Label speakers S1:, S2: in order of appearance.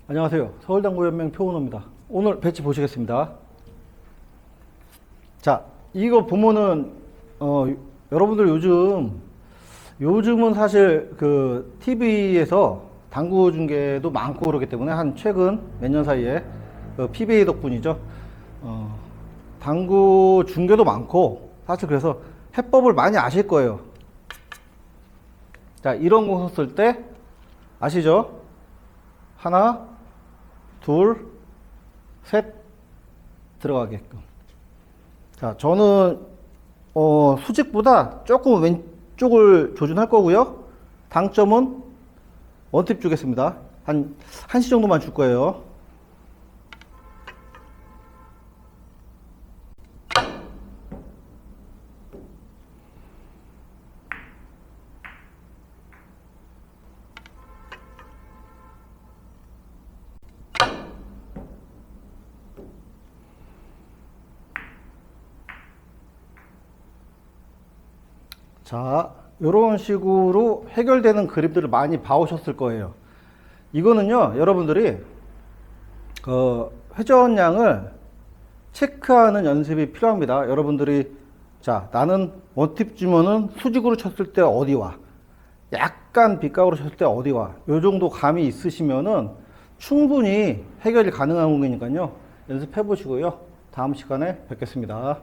S1: 안녕하세요. 서울당구연맹 표은호입니다. 오늘 배치 보시겠습니다. 자, 이거 보면은 여러분들 요즘은 사실 그 TV에서 당구 중계도 많고 그러기 때문에 한 최근 몇 년 사이에 그 PBA 덕분이죠. 당구 중계도 많고 사실 그래서 해법을 많이 아실 거예요. 자, 이런 공 섰을 때 아시죠? 하나, 둘, 셋 들어가게끔. 자, 저는 수직보다 조금 왼쪽을 조준할 거고요. 당점은 원팁 주겠습니다. 한 1시 정도만 줄 거예요. 자, 이런 식으로 해결되는 그림들을 많이 봐오셨을 거예요. 이거는요, 여러분들이 회전량을 체크하는 연습이 필요합니다. 여러분들이 자, 나는 원팁 주면은 수직으로 쳤을 때 어디 와? 약간 빗각으로 쳤을 때 어디 와? 요 정도 감이 있으시면은 충분히 해결이 가능한 공이니까요. 연습해 보시고요. 다음 시간에 뵙겠습니다.